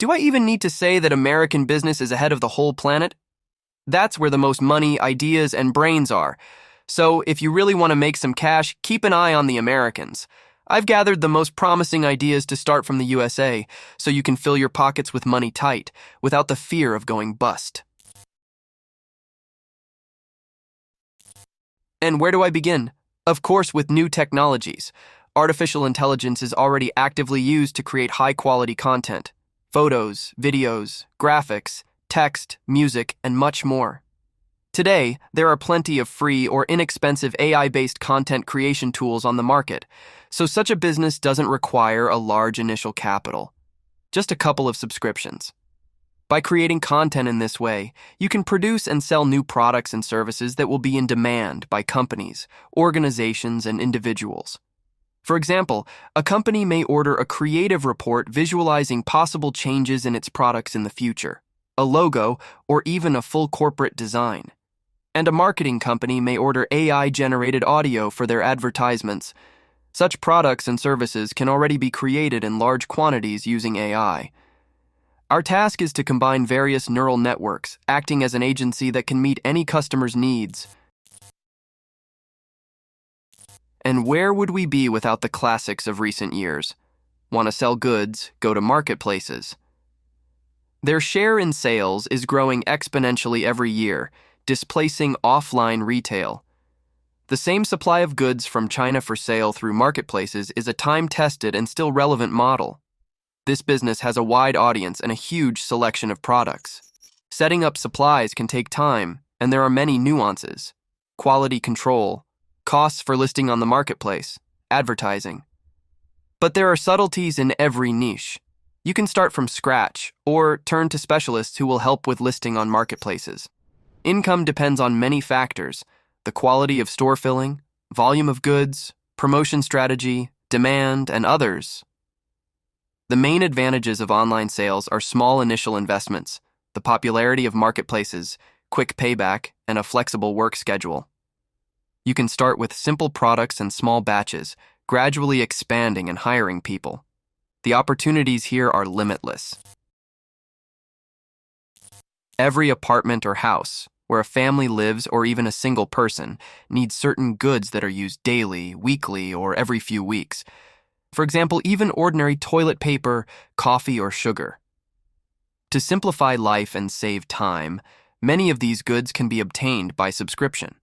Do I even need to say that American business is ahead of the whole planet? That's where the most money, ideas, and brains are. So if you really want to make some cash, keep an eye on the Americans. I've gathered the most promising ideas to start from the USA, so you can fill your pockets with money tight, without the fear of going bust. And where do I begin? Of course, with new technologies. Artificial intelligence is already actively used to create high-quality content. Photos, videos, graphics, text, music, and much more. Today, there are plenty of free or inexpensive AI-based content creation tools on the market, so such a business doesn't require a large initial capital. Just a couple of subscriptions. By creating content in this way, you can produce and sell new products and services that will be in demand by companies, organizations, and individuals. For example, a company may order a creative report visualizing possible changes in its products in the future, a logo, or even a full corporate design. And a marketing company may order AI-generated audio for their advertisements. Such products and services can already be created in large quantities using AI. Our task is to combine various neural networks, acting as an agency that can meet any customer's needs. And where would we be without the classics of recent years? Want to sell goods? Go to marketplaces. Their share in sales is growing exponentially every year, displacing offline retail. The same supply of goods from China for sale through marketplaces is a time-tested and still relevant model. This business has a wide audience and a huge selection of products. Setting up supplies can take time, and there are many nuances. Quality control, costs for listing on the marketplace, advertising. But there are subtleties in every niche. You can start from scratch or turn to specialists who will help with listing on marketplaces. Income depends on many factors: the quality of store filling, volume of goods, promotion strategy, demand, and others. The main advantages of online sales are small initial investments, the popularity of marketplaces, quick payback, and a flexible work schedule. You can start with simple products and small batches, gradually expanding and hiring people. The opportunities here are limitless. Every apartment or house, where a family lives or even a single person, needs certain goods that are used daily, weekly, or every few weeks. For example, even ordinary toilet paper, coffee, or sugar. To simplify life and save time, many of these goods can be obtained by subscription.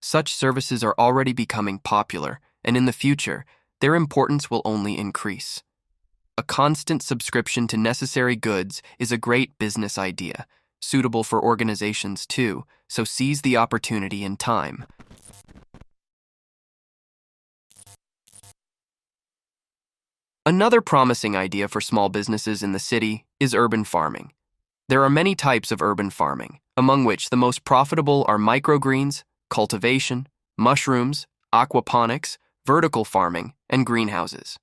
Such services are already becoming popular, and in the future, their importance will only increase. A constant subscription to necessary goods is a great business idea, suitable for organizations too, so seize the opportunity in time. Another promising idea for small businesses in the city is urban farming. There are many types of urban farming, among which the most profitable are microgreens, cultivation, mushrooms, aquaponics, vertical farming, and greenhouses.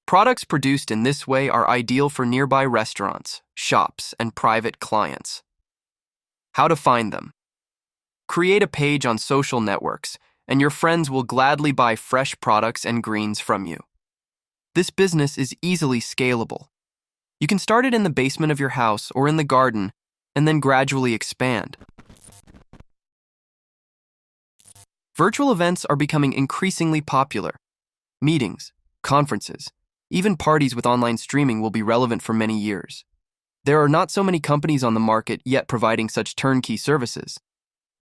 Products produced in this way are ideal for nearby restaurants, shops, and private clients. How to find them? Create a page on social networks, and your friends will gladly buy fresh products and greens from you. This business is easily scalable. You can start it in the basement of your house or in the garden, and then gradually expand. Virtual events are becoming increasingly popular. Meetings, conferences, even parties with online streaming will be relevant for many years. There are not so many companies on the market yet providing such turnkey services,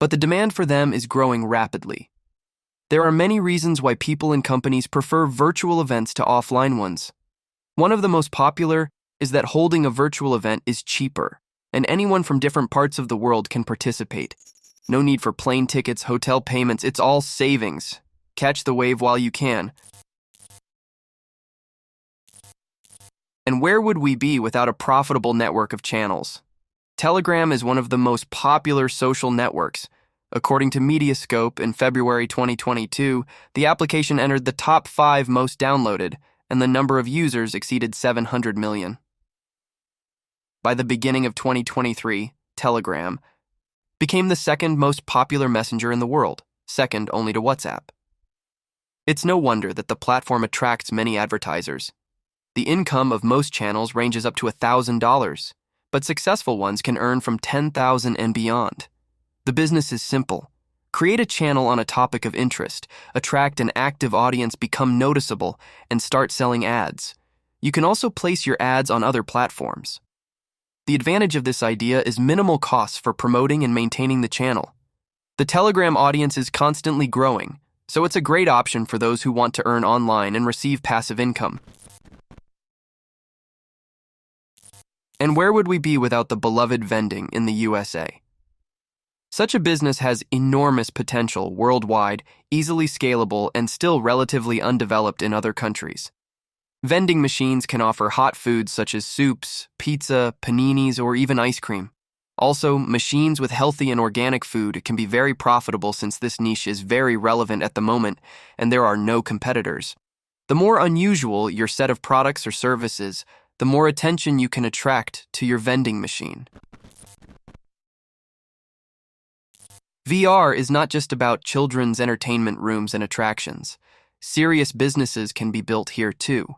but the demand for them is growing rapidly. There are many reasons why people and companies prefer virtual events to offline ones. One of the most popular is that holding a virtual event is cheaper, and anyone from different parts of the world can participate. No need for plane tickets, hotel payments, it's all savings. Catch the wave while you can. And where would we be without a profitable network of channels? Telegram is one of the most popular social networks. According to Mediascope, in February 2022, the application entered the top 5 most downloaded, and the number of users exceeded 700 million. By the beginning of 2023, Telegram became the second most popular messenger in the world, second only to WhatsApp. It's no wonder that the platform attracts many advertisers. The income of most channels ranges up to $1,000, but successful ones can earn from $10,000 and beyond. The business is simple. Create a channel on a topic of interest, attract an active audience, become noticeable, and start selling ads. You can also place your ads on other platforms. The advantage of this idea is minimal costs for promoting and maintaining the channel. The Telegram audience is constantly growing, so it's a great option for those who want to earn online and receive passive income. And where would we be without the beloved Vending in the USA? Such a business has enormous potential worldwide, easily scalable, and still relatively undeveloped in other countries. Vending machines can offer hot foods such as soups, pizza, paninis, or even ice cream. Also, machines with healthy and organic food can be very profitable since this niche is very relevant at the moment and there are no competitors. The more unusual your set of products or services, the more attention you can attract to your vending machine. VR is not just about children's entertainment rooms and attractions. Serious businesses can be built here too.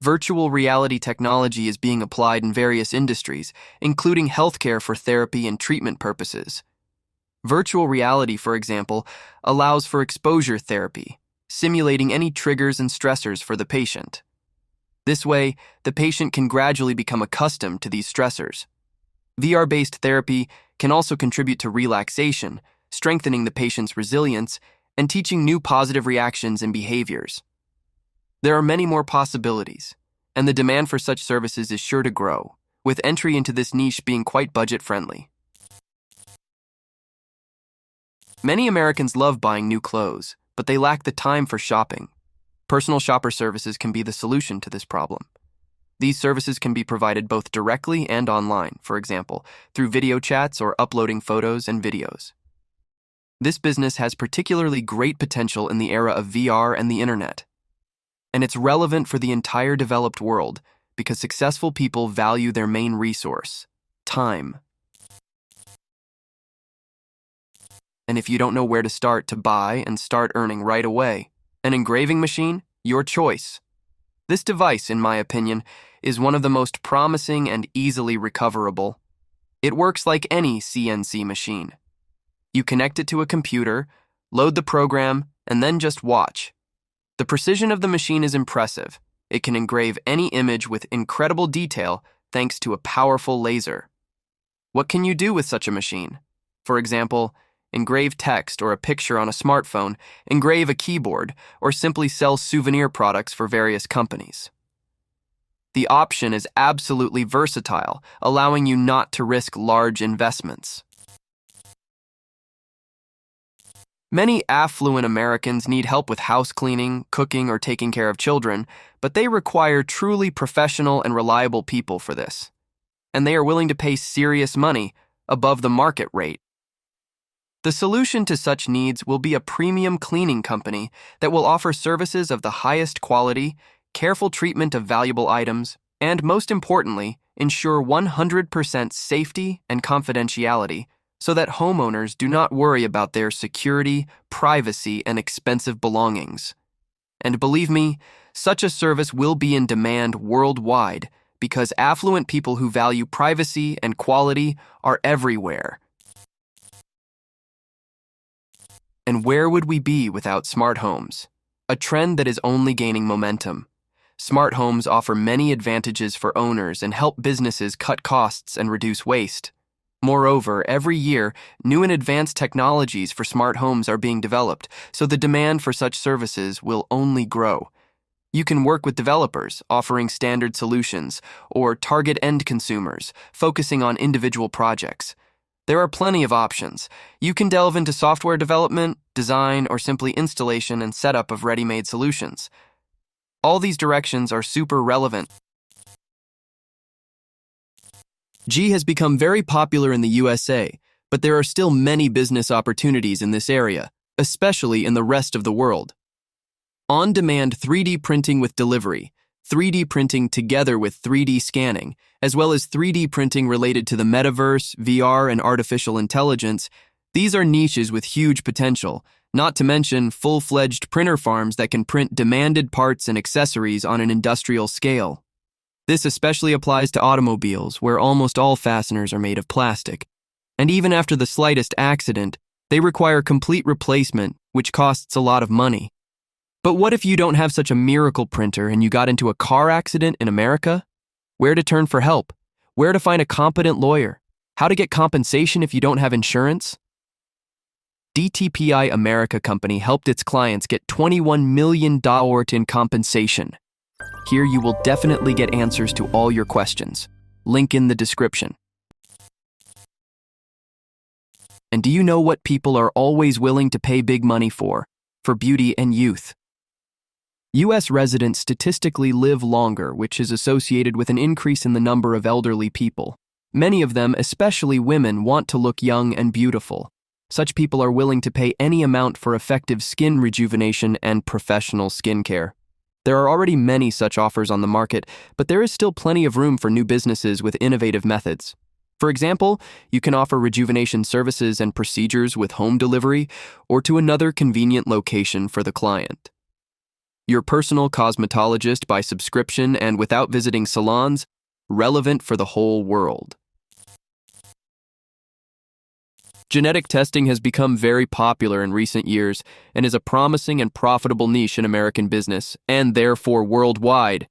Virtual reality technology is being applied in various industries, including healthcare for therapy and treatment purposes. Virtual reality, for example, allows for exposure therapy, simulating any triggers and stressors for the patient. This way, the patient can gradually become accustomed to these stressors. VR-based therapy can also contribute to relaxation, strengthening the patient's resilience, and teaching new positive reactions and behaviors. There are many more possibilities, and the demand for such services is sure to grow, with entry into this niche being quite budget-friendly. Many Americans love buying new clothes, but they lack the time for shopping. Personal shopper services can be the solution to this problem. These services can be provided both directly and online, for example, through video chats or uploading photos and videos. This business has particularly great potential in the era of VR and the internet. And it's relevant for the entire developed world because successful people value their main resource, time. And if you don't know where to start to buy and start earning right away, an engraving machine, your choice. This device, in my opinion, is one of the most promising and easily recoverable. It works like any CNC machine. You connect it to a computer, load the program, and then just watch. The precision of the machine is impressive. It can engrave any image with incredible detail thanks to a powerful laser. What can you do with such a machine? For example, engrave text or a picture on a smartphone, engrave a keyboard, or simply sell souvenir products for various companies. The option is absolutely versatile, allowing you not to risk large investments. Many affluent Americans need help with house cleaning, cooking, or taking care of children, but they require truly professional and reliable people for this. And they are willing to pay serious money above the market rate. The solution to such needs will be a premium cleaning company that will offer services of the highest quality, careful treatment of valuable items, and most importantly, ensure 100% safety and confidentiality so that homeowners do not worry about their security, privacy, and expensive belongings. And believe me, such a service will be in demand worldwide because affluent people who value privacy and quality are everywhere. And where would we be without smart homes? A trend that is only gaining momentum. Smart homes offer many advantages for owners and help businesses cut costs and reduce waste. Moreover, every year, new and advanced technologies for smart homes are being developed, so the demand for such services will only grow. You can work with developers, offering standard solutions, or target end consumers, focusing on individual projects. There are plenty of options. You can delve into software development, design, or simply installation and setup of ready-made solutions. All these directions are super relevant. G has become very popular in the USA, but there are still many business opportunities in this area, especially in the rest of the world. On-demand 3D printing with delivery, 3D printing together with 3D scanning, as well as 3D printing related to the metaverse, VR, and artificial intelligence, these are niches with huge potential, not to mention full-fledged printer farms that can print demanded parts and accessories on an industrial scale. This especially applies to automobiles, where almost all fasteners are made of plastic. And even after the slightest accident, they require complete replacement, which costs a lot of money. But what if you don't have such a miracle printer and you got into a car accident in America? Where to turn for help? Where to find a competent lawyer? How to get compensation if you don't have insurance? DTPI America Company helped its clients get $21 million in compensation. Here you will definitely get answers to all your questions. Link in the description. And do you know what people are always willing to pay big money for? For beauty and youth. U.S. residents statistically live longer, which is associated with an increase in the number of elderly people. Many of them, especially women, want to look young and beautiful. Such people are willing to pay any amount for effective skin rejuvenation and professional skincare. There are already many such offers on the market, but there is still plenty of room for new businesses with innovative methods. For example, you can offer rejuvenation services and procedures with home delivery or to another convenient location for the client. Your personal cosmetologist by subscription and without visiting salons, relevant for the whole world. Genetic testing has become very popular in recent years and is a promising and profitable niche in American business, and therefore worldwide.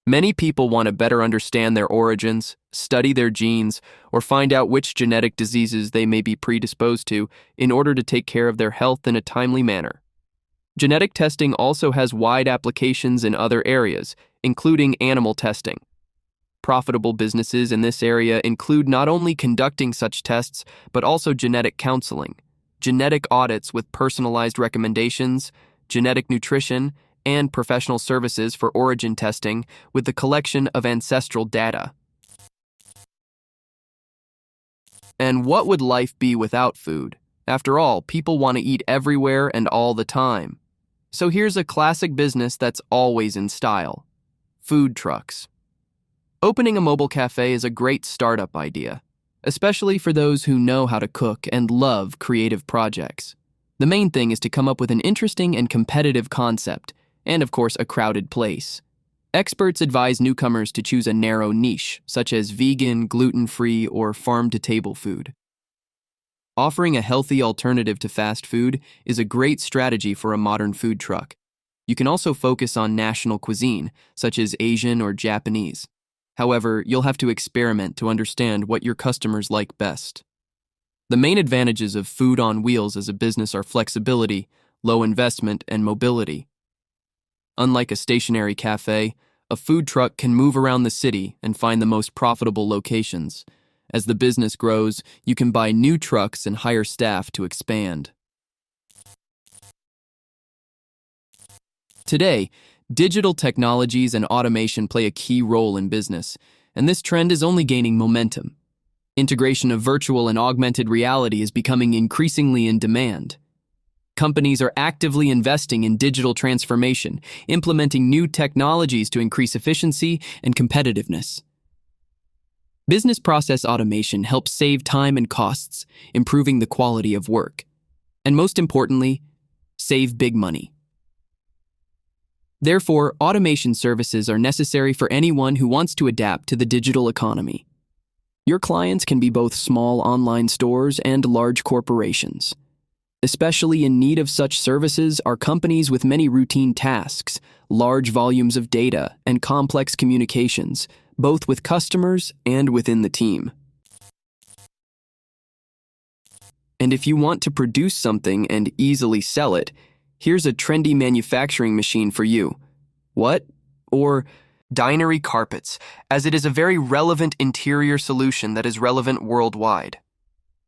Many people want to better understand their origins, study their genes, or find out which genetic diseases they may be predisposed to in order to take care of their health in a timely manner. Genetic testing also has wide applications in other areas, including animal testing. Profitable businesses in this area include not only conducting such tests, but also genetic counseling, genetic audits with personalized recommendations, genetic nutrition, and professional services for origin testing with the collection of ancestral data. And what would life be without food? After all, people want to eat everywhere and all the time. So here's a classic business that's always in style: food trucks. Opening a mobile cafe is a great startup idea, especially for those who know how to cook and love creative projects. The main thing is to come up with an interesting and competitive concept, and of course a crowded place. Experts advise newcomers to choose a narrow niche, such as vegan, gluten-free, or farm-to-table food. Offering a healthy alternative to fast food is a great strategy for a modern food truck. You can also focus on national cuisine, such as Asian or Japanese. However, you'll have to experiment to understand what your customers like best. The main advantages of food on wheels as a business are flexibility, low investment, and mobility. Unlike a stationary cafe, a food truck can move around the city and find the most profitable locations. As the business grows, you can buy new trucks and hire staff to expand. Today, digital technologies and automation play a key role in business, and this trend is only gaining momentum. Integration of virtual and augmented reality is becoming increasingly in demand. Companies are actively investing in digital transformation, implementing new technologies to increase efficiency and competitiveness. Business process automation helps save time and costs, improving the quality of work. And most importantly, save big money. Therefore, automation services are necessary for anyone who wants to adapt to the digital economy. Your clients can be both small online stores and large corporations. Especially in need of such services are companies with many routine tasks, large volumes of data, and complex communications, both with customers and within the team. And if you want to produce something and easily sell it, here's a trendy manufacturing machine for you. What? Or Dinery Carpets, as it is a very relevant interior solution that is relevant worldwide.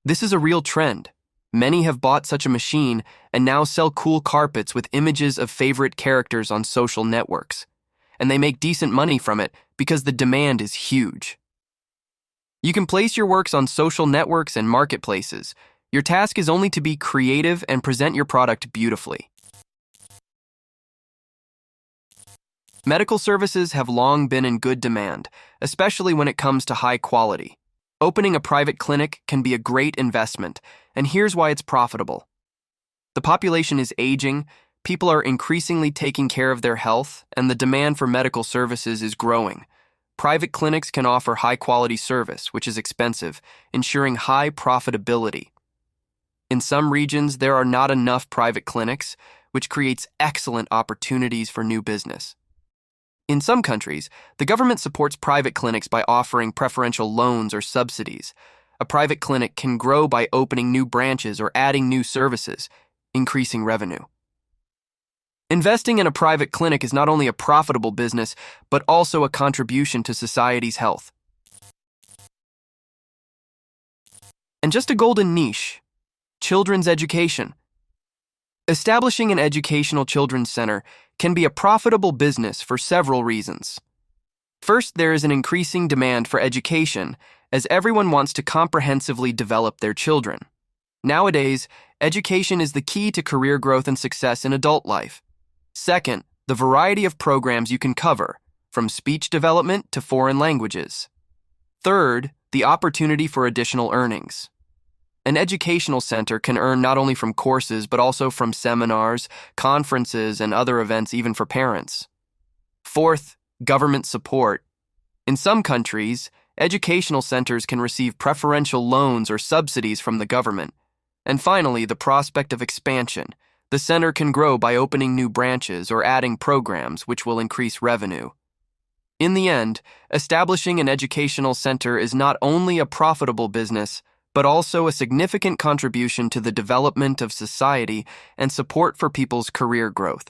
This is a real trend. Many have bought such a machine and now sell cool carpets with images of favorite characters on social networks. And they make decent money from it because the demand is huge. You can place your works on social networks and marketplaces. Your task is only to be creative and present your product beautifully. Medical services have long been in good demand, especially when it comes to high quality. Opening a private clinic can be a great investment, and here's why it's profitable. The population is aging, people are increasingly taking care of their health, and the demand for medical services is growing. Private clinics can offer high-quality service, which is expensive, ensuring high profitability. In some regions, there are not enough private clinics, which creates excellent opportunities for new business. In some countries, the government supports private clinics by offering preferential loans or subsidies. A private clinic can grow by opening new branches or adding new services, increasing revenue. Investing in a private clinic is not only a profitable business, but also a contribution to society's health. And just a golden niche: children's education. Establishing an educational children's center can be a profitable business for several reasons. First, there is an increasing demand for education, as everyone wants to comprehensively develop their children. Nowadays, education is the key to career growth and success in adult life. Second, the variety of programs you can cover, from speech development to foreign languages. Third, the opportunity for additional earnings. An educational center can earn not only from courses, but also from seminars, conferences, and other events, even for parents. Fourth, government support. In some countries, educational centers can receive preferential loans or subsidies from the government. And finally, the prospect of expansion. The center can grow by opening new branches or adding programs, which will increase revenue. In the end, establishing an educational center is not only a profitable business, but also a significant contribution to the development of society and support for people's career growth.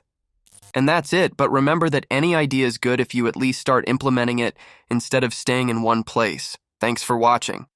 And that's it, but remember that any idea is good if you at least start implementing it instead of staying in one place. Thanks for watching.